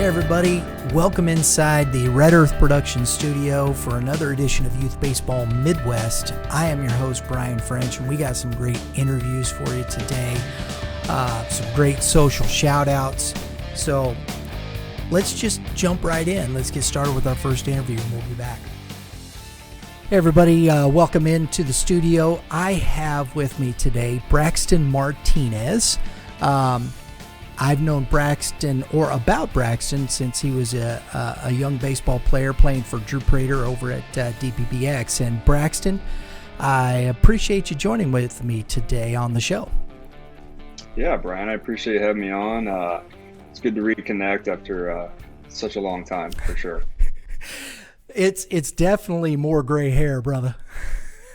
Hey everybody, welcome inside the Red Earth Production Studio for another edition of Youth Baseball Midwest. I am your host, Brian French, and we got some great interviews for you today. Some great social shout-outs. So let's just jump right in. Let's get started with our first interview, and we'll be back. Hey everybody, welcome into the studio. I have with me today Braxton Martinez. I've known Braxton, or about Braxton, since he was a young baseball player playing for Drew Prater over at DPBX. And Braxton, I appreciate you joining with me today on the show. Yeah, Brian, I appreciate you having me on. It's good to reconnect after such a long time, for sure. It's definitely more gray hair, brother.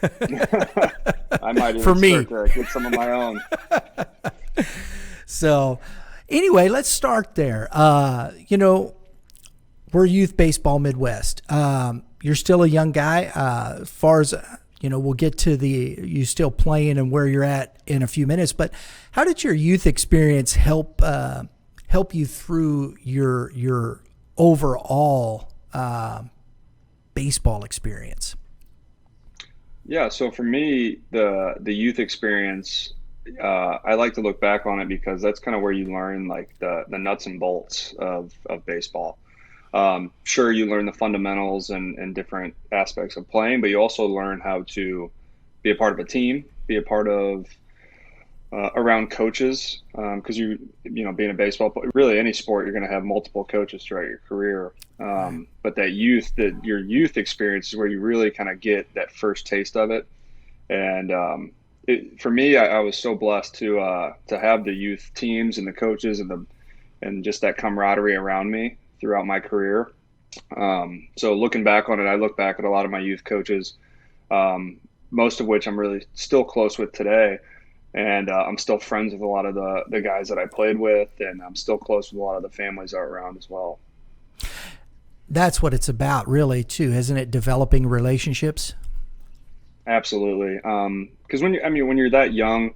I might even for me. start to get some of my own. So, anyway, let's start there. We're Youth Baseball Midwest. You're still a young guy. As far as, we'll get to you still playing and where you're at in a few minutes. But how did your youth experience help you through your overall baseball experience? Yeah, so for me, the youth experience, I like to look back on it because that's kind of where you learn like the nuts and bolts of baseball. Sure, you learn the fundamentals and different aspects of playing, but you also learn how to be a part of a team, be a part of around coaches, because being a baseball player, really any sport, you're going to have multiple coaches throughout your career. But your youth experience is where you really kind of get that first taste of it. And for me, I was so blessed to have the youth teams and the coaches and just that camaraderie around me throughout my career. So looking back on it, I look back at a lot of my youth coaches, most of which I'm really still close with today. And I'm still friends with a lot of the guys that I played with, and I'm still close with a lot of the families that are around as well. That's what it's about, really, too, isn't it? Developing relationships. Absolutely. Because when you're that young,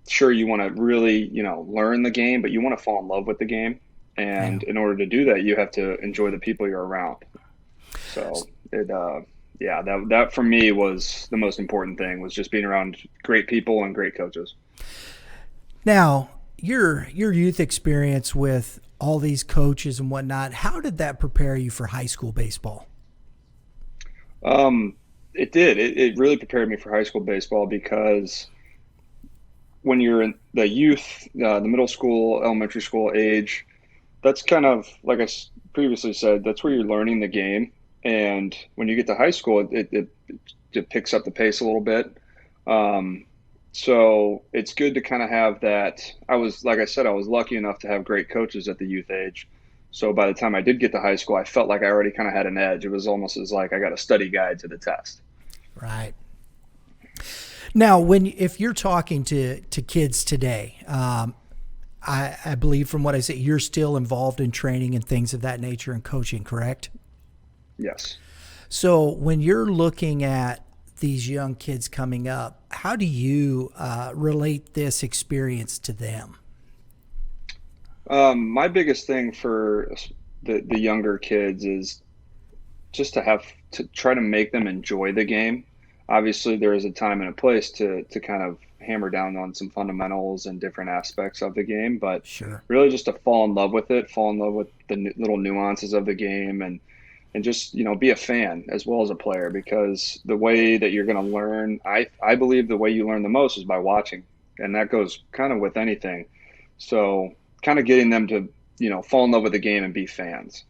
sure, you want to really learn the game, but you want to fall in love with the game, and in order to do that, you have to enjoy the people you're around. So that for me was the most important thing, was just being around great people and great coaches. Now, your youth experience with all these coaches and whatnot, how did that prepare you for high school baseball? It did. It really prepared me for high school baseball, because when you're in the youth, the middle school, elementary school age, that's kind of, like I previously said, that's where you're learning the game. And when you get to high school, it picks up the pace a little bit. So it's good to kind of have that. Like I said, I was lucky enough to have great coaches at the youth age. So by the time I did get to high school, I felt like I already kind of had an edge. It was almost as like I got a study guide to the test. Right. Now, if you're talking to kids today, I believe from what I say, you're still involved in training and things of that nature and coaching, correct? Yes. So when you're looking at these young kids coming up, how do you relate this experience to them? My biggest thing for the younger kids is just to try to make them enjoy the game. Obviously, there is a time and a place to kind of hammer down on some fundamentals and different aspects of the game, but sure, really just to fall in love with it, fall in love with the little nuances of the game, and just, be a fan as well as a player, because the way that you're going to learn, I believe the way you learn the most is by watching, and that goes kind of with anything. So kind of getting them to, fall in love with the game and be fans.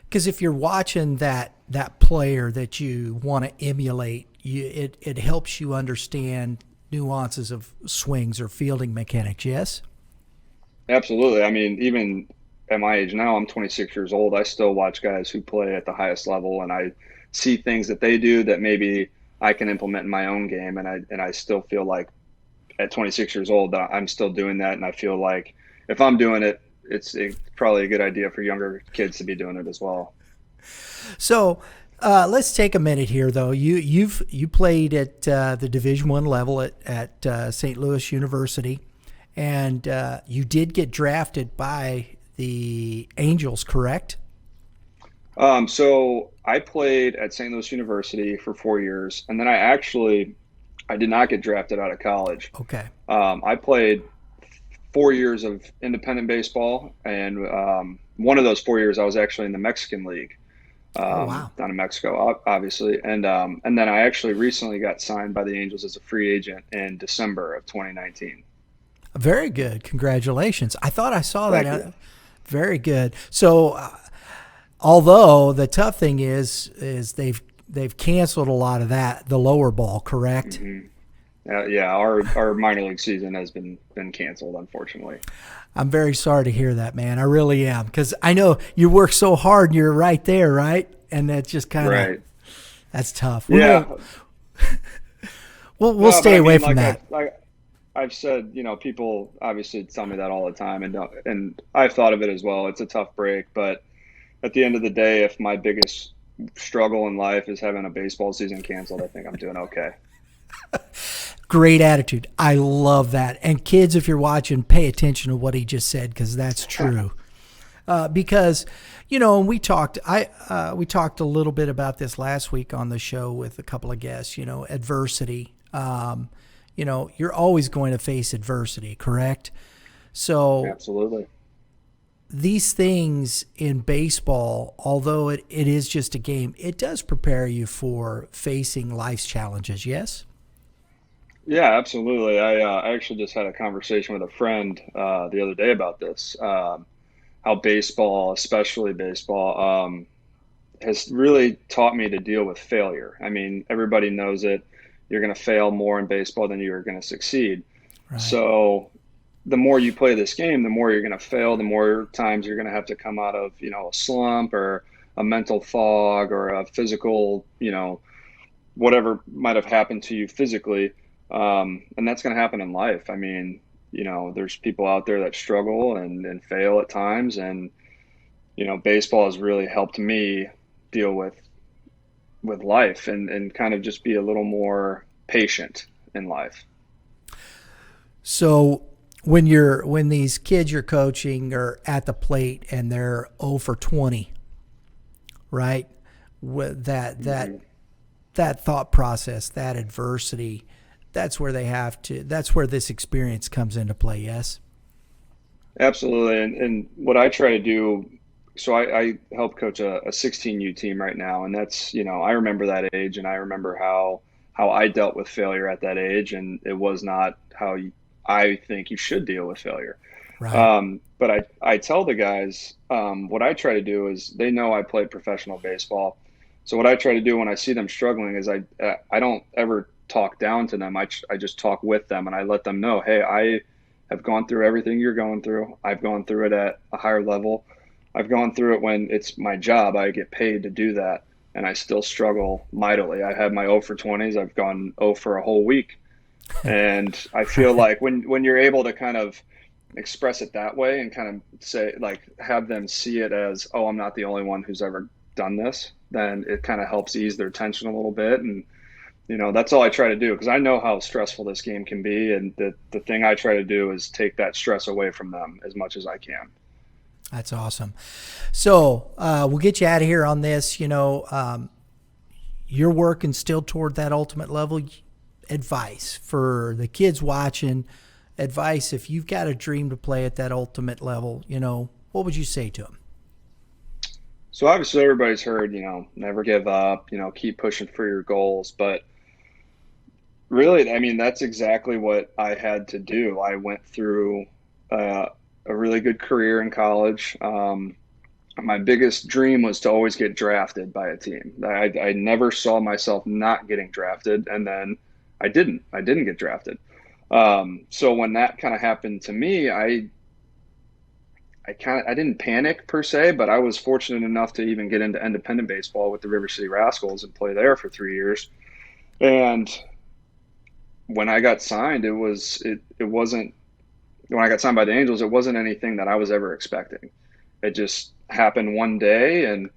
Because if you're watching that player that you want to emulate, it helps you understand nuances of swings or fielding mechanics, yes? Absolutely. I mean, even at my age now, I'm 26 years old. I still watch guys who play at the highest level, and I see things that they do that maybe I can implement in my own game. And I still feel like at 26 years old, I'm still doing that. And I feel like if I'm doing it, it's probably a good idea for younger kids to be doing it as well. So let's take a minute here, though. You played at the Division I level at St. Louis University, and you did get drafted by the Angels, correct? So I played at St. Louis University for 4 years, and then I did not get drafted out of college. Okay. I played 4 years of independent baseball, and one of those 4 years I was actually in the Mexican League Oh, wow. down in Mexico, obviously, and then I actually recently got signed by the Angels as a free agent in December of 2019. Very good. Congratulations. I thought I saw that. Thank you. Very good. So, although the tough thing is they've canceled a lot of that, the lower ball, correct? hmm yeah, our minor league season has been canceled, unfortunately. I'm very sorry to hear that, man. I really am, because I know you work so hard and you're right there, right? And that's just kind of Right. that's tough. We Yeah. won't. We'll No, but stay I away mean, from that. I've said, people obviously tell me that all the time, and I've thought of it as well. It's a tough break, but at the end of the day, if my biggest struggle in life is having a baseball season canceled, I think I'm doing okay. Great attitude. I love that. And kids, if you're watching, pay attention to what he just said, because that's true. Because and we talked a little bit about this last week on the show with a couple of guests. Adversity. You're always going to face adversity, correct? So Absolutely. these things in baseball, although it is just a game, it does prepare you for facing life's challenges. Yes. Yeah, absolutely. I actually just had a conversation with a friend the other day about this. How baseball, especially baseball, has really taught me to deal with failure. I mean, everybody knows it. You're going to fail more in baseball than you're going to succeed. Right. So the more you play this game, the more you're going to fail, the more times you're going to have to come out of, a slump or a mental fog or a physical, whatever might have happened to you physically. And that's going to happen in life. I mean, there's people out there that struggle and fail at times. And, baseball has really helped me deal with life and kind of just be a little more patient in life. So when these kids you're coaching are at the plate and they're 0 for 20, right? With Mhm. that thought process, that adversity, that's where this experience comes into play. Yes. Absolutely. And what I try to do, so I help coach a 16U team right now. And that's, I remember that age and I remember how I dealt with failure at that age. And it was not how I think you should deal with failure. Right. But I tell the guys, what I try to do is they know I play professional baseball. So what I try to do when I see them struggling is I don't ever talk down to them. I just talk with them and I let them know, hey, I have gone through everything you're going through. I've gone through it at a higher level. I've gone through it when it's my job. I get paid to do that, and I still struggle mightily. I had my 0 for 20s. I've gone 0 for a whole week, and I feel Right. like when you're able to kind of express it that way and kind of say like have them see it as, oh, I'm not the only one who's ever done this, then it kind of helps ease their tension a little bit. And that's all I try to do because I know how stressful this game can be, and the thing I try to do is take that stress away from them as much as I can. That's awesome. So we'll get you out of here on this. You're working still toward that ultimate level. Advice for the kids watching. Advice if you've got a dream to play at that ultimate level. What would you say to them? So obviously everybody's heard, never give up, keep pushing for your goals. But really, I mean, that's exactly what I had to do. I went through uh, a really good career in college. My biggest dream was to always get drafted by a team. I never saw myself not getting drafted, and then I didn't. I didn't get drafted. So when that kind of happened to me, I didn't panic per se, but I was fortunate enough to even get into independent baseball with the River City Rascals and play there for 3 years. And when I got signed, it wasn't when I got signed by the Angels, it wasn't anything that I was ever expecting. It just happened one day, and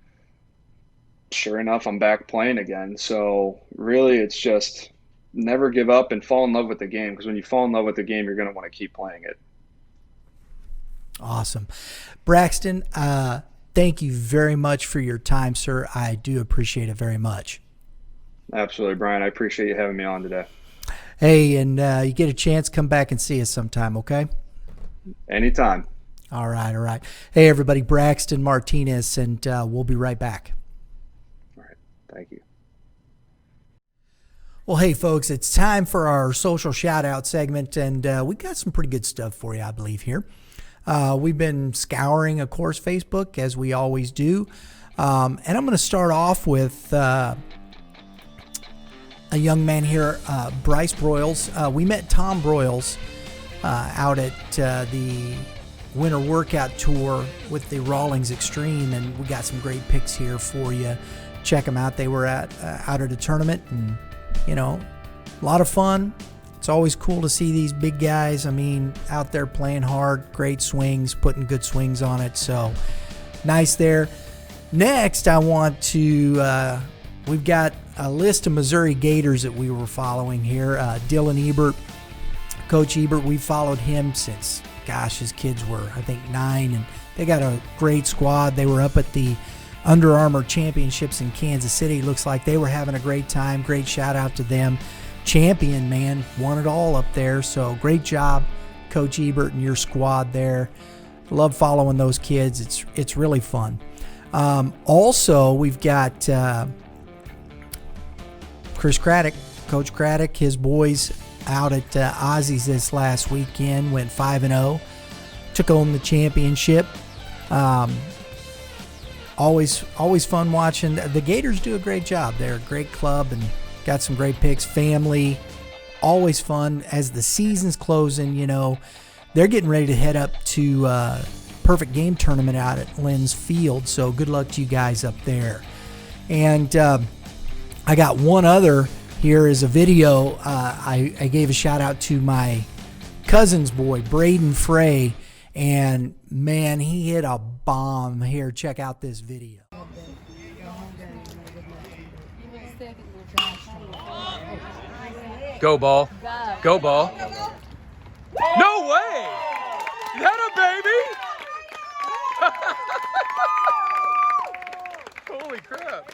sure enough, I'm back playing again. So really, it's just never give up and fall in love with the game because when you fall in love with the game, you're going to want to keep playing it. Awesome. Braxton, thank you very much for your time, sir. I do appreciate it very much. Absolutely, Brian. I appreciate you having me on today. Hey, and you get a chance, come back and see us sometime, okay? Anytime. All right, all right. Hey, everybody, Braxton Martinez, and we'll be right back. All right. Thank you. Well, hey, folks, it's time for our social shout-out segment, and we got some pretty good stuff for you, I believe, here. We've been scouring, of course, Facebook, as we always do. And I'm going to start off with a young man here, Bryce Broyles. We met Tom Broyles out at the Winter Workout Tour with the Rawlings Extreme, and we got some great picks here for you. Check them out. They were out at a tournament, and, you know, a lot of fun. It's always cool to see these big guys, out there playing hard, great swings, putting good swings on it. So, nice there. Next, I want to, we've got a list of Missouri Gators that we were following here. Dylan Ebert, Coach Ebert, we followed him since, his kids were, I think, 9, and they got a great squad. They were up at the Under Armour Championships in Kansas City. Looks like they were having a great time. Great shout out to them. Champion, man, won it all up there. So great job, Coach Ebert and your squad there. Love following those kids. It's really fun. Also, we've got Chris Craddock, Coach Craddock, his boys out at Ozzy's this last weekend, went 5-0, took home the championship. Always fun watching. The Gators do a great job. They're a great club and got some great picks. Family, always fun. As the season's closing, they're getting ready to head up to Perfect Game Tournament out at Lynn's Field. So good luck to you guys up there. And I got one other here is a video. I gave a shout out to my cousin's boy, Braden Frey, and man, he hit a bomb here. Check out this video. Go ball. Go ball. No way! Is that a baby? Holy crap.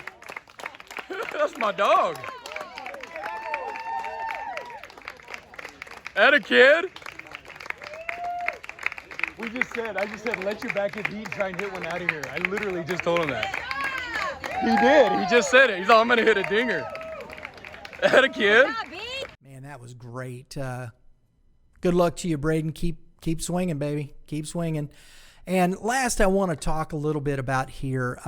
That's my dog. That a kid? I just said, let your back get beat and try and hit one out of here. I literally just told him that. He did. He just said it. He's all, I'm going to hit a dinger. That a kid? Man, that was great. Good luck to you, Braden. Keep swinging, baby. Keep swinging. And last, I want to talk a little bit about here.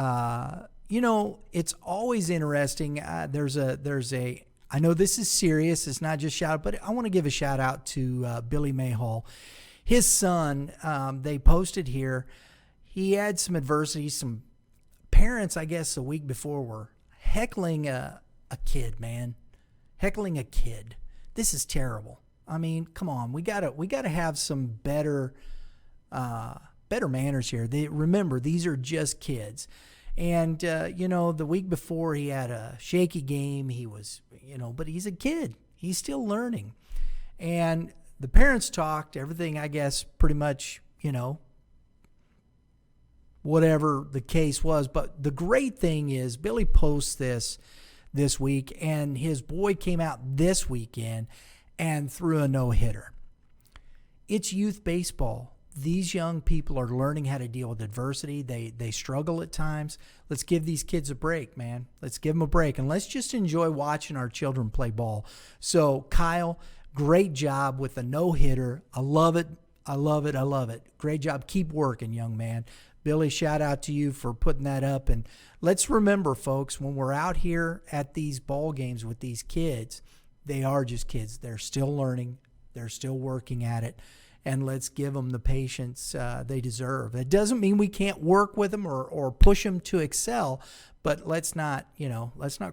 It's always interesting. There's a. I know this is serious. It's not just shout out, but I want to give a shout out to Billy Mayhall. His son, they posted here. He had some adversity. Some parents, I guess, a week before were heckling a kid, man. Heckling a kid. This is terrible. Come on. We gotta have some better manners here. Remember, these are just kids. And, the week before he had a shaky game. He was, but he's a kid. He's still learning. And the parents talked, everything, I guess, pretty much, whatever the case was. But the great thing is Billy posts this week, and his boy came out this weekend and threw a no-hitter. It's youth baseball. These young people are learning how to deal with adversity. They struggle at times. Let's give these kids a break, man. Let's give them a break, and let's just enjoy watching our children play ball. So, Kyle, great job with a no-hitter. I love it. I love it. I love it. Great job. Keep working, young man. Billy, shout out to you for putting that up. And let's remember, folks, when we're out here at these ball games with these kids, they are just kids. They're still learning. They're still working at it. And let's give them the patience they deserve. It doesn't mean we can't work with them or push them to excel, but let's not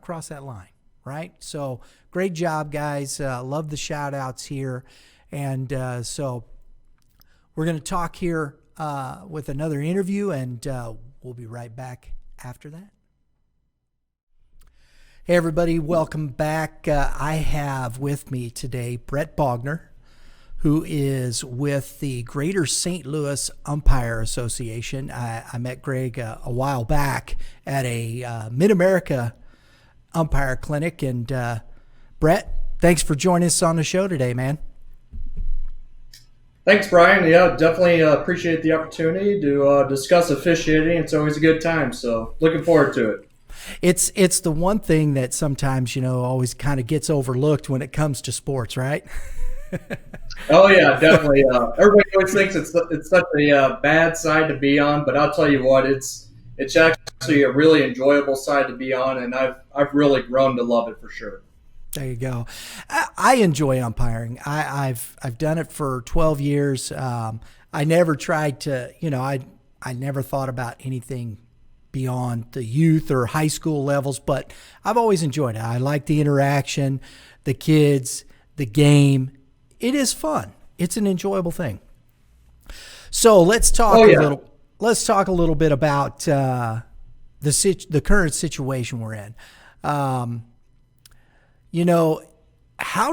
cross that line, right? So great job, guys. Love the shout outs here. And so we're going to talk here with another interview, and we'll be right back after that. Hey, everybody. Welcome back. I have with me today Brett Bognar, who is with the Greater St. Louis Umpire Association. I met Greg a while back at a Mid-America umpire clinic. And Brett, thanks for joining us on the show today, man. Thanks, Brian. Yeah, definitely appreciate the opportunity to discuss officiating. It's always a good time, so looking forward to it. It's the one thing that sometimes, always kind of gets overlooked when it comes to sports, right? Oh, yeah, definitely. Everybody always thinks it's such a bad side to be on, but I'll tell you what, it's actually a really enjoyable side to be on, and I've really grown to love it for sure. There you go. I enjoy umpiring. I've done it for 12 years. I never tried to, I never thought about anything beyond the youth or high school levels, but I've always enjoyed it. I like the interaction, the kids, the game. It is fun. It's an enjoyable thing. So let's talk Let's talk a little bit about the current situation we're in. How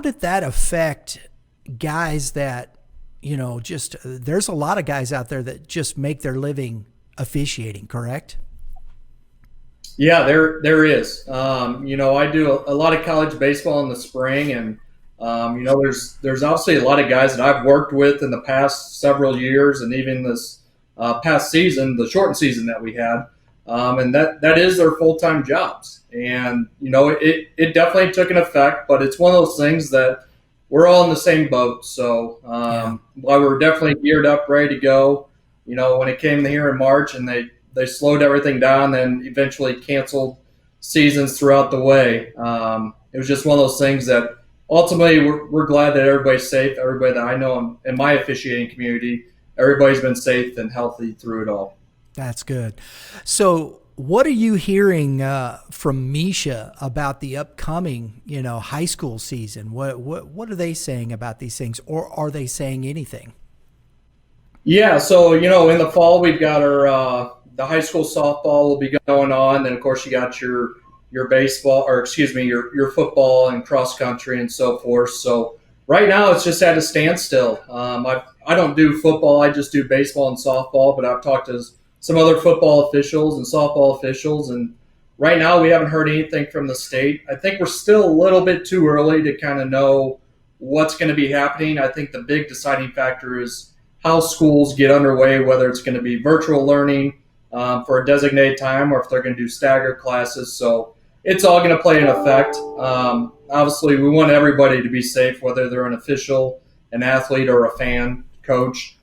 did that affect guys that, there's a lot of guys out there that just make their living officiating, correct? Yeah, there is. I do a lot of college baseball in the spring, and there's obviously a lot of guys that I've worked with in the past several years, and even this past season, the shortened season that we had, and that is their full-time jobs. And it definitely took an effect, but it's one of those things that we're all in the same boat. So while we're definitely geared up, ready to go, when it came here in March and they slowed everything down, then eventually canceled seasons throughout the way. It was just one of those things that ultimately we're glad that everybody's safe. Everybody that I know in my officiating community, everybody's been safe and healthy through it all. That's good. So what are you hearing from Misha about the upcoming, high school season? What are they saying about these things, or are they saying anything? Yeah, so in the fall we've got our the high school softball will be going on. Then of course you got your baseball, or excuse me, your football and cross country and so forth. So right now it's just at a standstill. I don't do football, I just do baseball and softball, but I've talked to some other football officials and softball officials, and right now we haven't heard anything from the state. I think we're still a little bit too early to kind of know what's going to be happening. I think the big deciding factor is how schools get underway, whether it's going to be virtual learning for a designated time or if they're going to do staggered classes. So it's all going to play an effect. Obviously, we want everybody to be safe, whether they're an official, an athlete, or a fan, coach.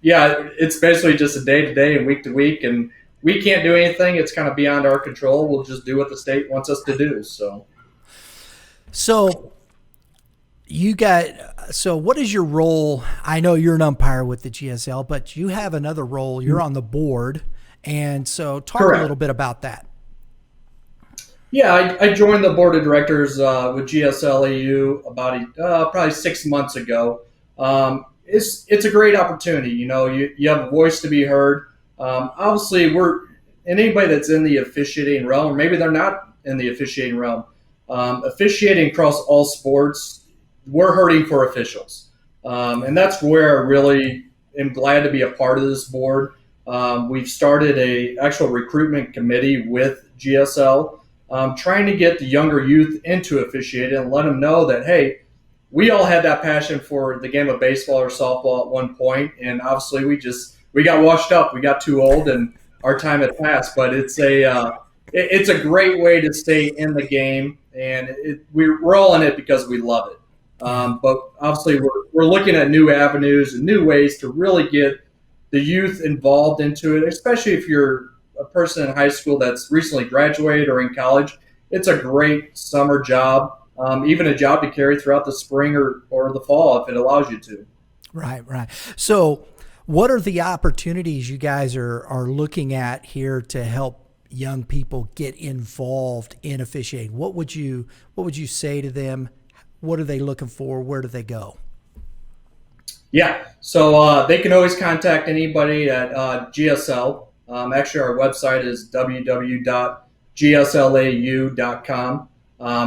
Yeah, it's basically just a day-to-day and week-to-week, and we can't do anything. It's kind of beyond our control. We'll just do what the state wants us to do. So what is your role? I know you're an umpire with the GSL, but you have another role. You're on the board, and so talk Correct. A little bit about that. Yeah, I joined the board of directors with GSLUA about probably 6 months ago. It's a great opportunity. You have a voice to be heard. Obviously, anybody that's in the officiating realm, or maybe they're not in the officiating realm, officiating across all sports, we're hurting for officials. And that's where I really am glad to be a part of this board. We've started a actual recruitment committee with GSL, trying to get the younger youth into officiating and let them know that, hey, we all had that passion for the game of baseball or softball at one point, and obviously we got washed up, we got too old, and our time had passed. But it's a great way to stay in the game, and we're all in it because we love it. But obviously we're looking at new avenues and new ways to really get the youth involved into it, especially if you're a person in high school that's recently graduated or in college. It's a great summer job. Even a job to carry throughout the spring or the fall if it allows you to. Right. So what are the opportunities you guys are looking at here to help young people get involved in officiating? What would you say to them? What are they looking for? Where do they go? Yeah, so they can always contact anybody at GSL. Actually, our website is www.gslau.com.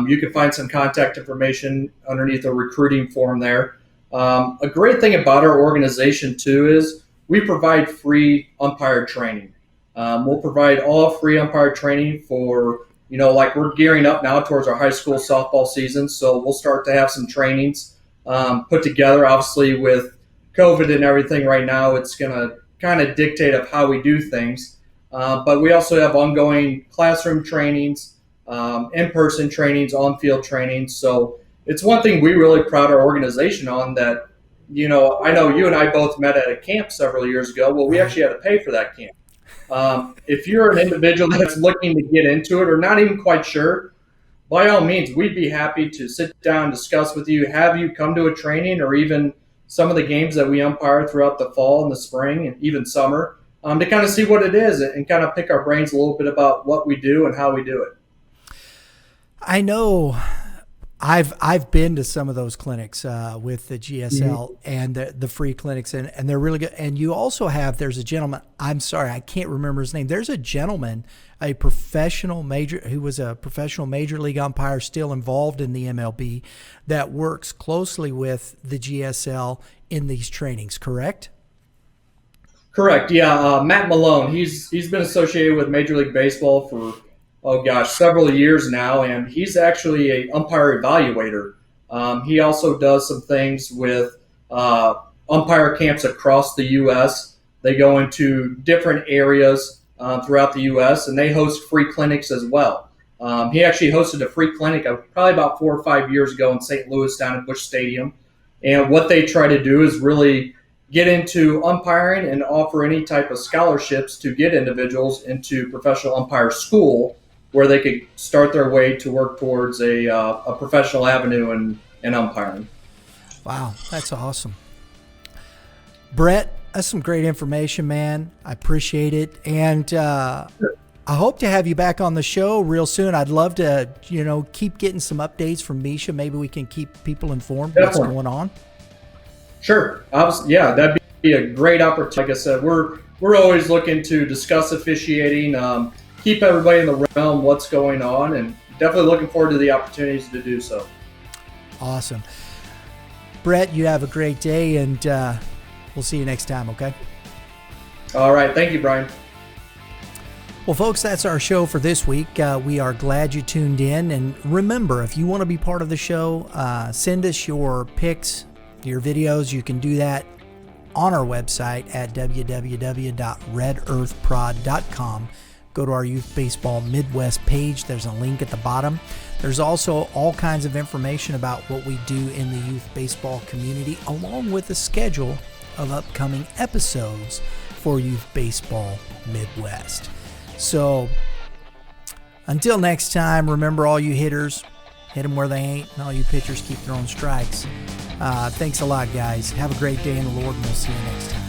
You can find some contact information underneath the recruiting form there. A great thing about our organization, too, is we provide free umpire training. We'll provide all free umpire training for, like we're gearing up now towards our high school softball season, so we'll start to have some trainings put together. Obviously, with COVID and everything right now, it's going to kind of dictate of how we do things. But we also have ongoing classroom trainings, in-person trainings, on-field trainings. So it's one thing we really proud our organization on that, I know you and I both met at a camp several years ago. Well, we actually had to pay for that camp. If you're an individual that's looking to get into it or not even quite sure, by all means, we'd be happy to sit down, discuss with you, have you come to a training or even some of the games that we umpire throughout the fall and the spring and even summer to kind of see what it is and kind of pick our brains a little bit about what we do and how we do it. I know I've been to some of those clinics with the GSL and the free clinics, and they're really good. And you also have, there's a gentleman, I'm sorry, I can't remember his name. There's a gentleman, who was a professional major league umpire still involved in the MLB that works closely with the GSL in these trainings, correct? Correct, yeah. Matt Malone, he's been associated with Major League Baseball for several years now, and he's actually a umpire evaluator. He also does some things with umpire camps across the U.S. They go into different areas throughout the U.S., and they host free clinics as well. He actually hosted a free clinic probably about 4 or 5 years ago in St. Louis down at Busch Stadium. And what they try to do is really get into umpiring and offer any type of scholarships to get individuals into professional umpire school where they could start their way to work towards a professional avenue in umpiring. Wow, that's awesome. Brett, that's some great information, man. I appreciate it. And I hope to have you back on the show real soon. I'd love to, keep getting some updates from Misha. Maybe we can keep people informed what's going on. Sure. Yeah, that'd be a great opportunity. Like I said, we're always looking to discuss officiating, keep everybody in the realm what's going on, and definitely looking forward to the opportunities to do so. Awesome. Brett, you have a great day, and we'll see you next time, okay? All right. Thank you, Brian. Well, folks, that's our show for this week. We are glad you tuned in. And remember, if you want to be part of the show, send us your pics, your videos. You can do that on our website at www.redearthprod.com. Go to our Youth Baseball Midwest page. There's a link at the bottom. There's also all kinds of information about what we do in the youth baseball community, along with a schedule of upcoming episodes for Youth Baseball Midwest. So until next time, remember, all you hitters, hit them where they ain't, and all you pitchers, keep throwing strikes. Thanks a lot, guys. Have a great day in the Lord, and we'll see you next time.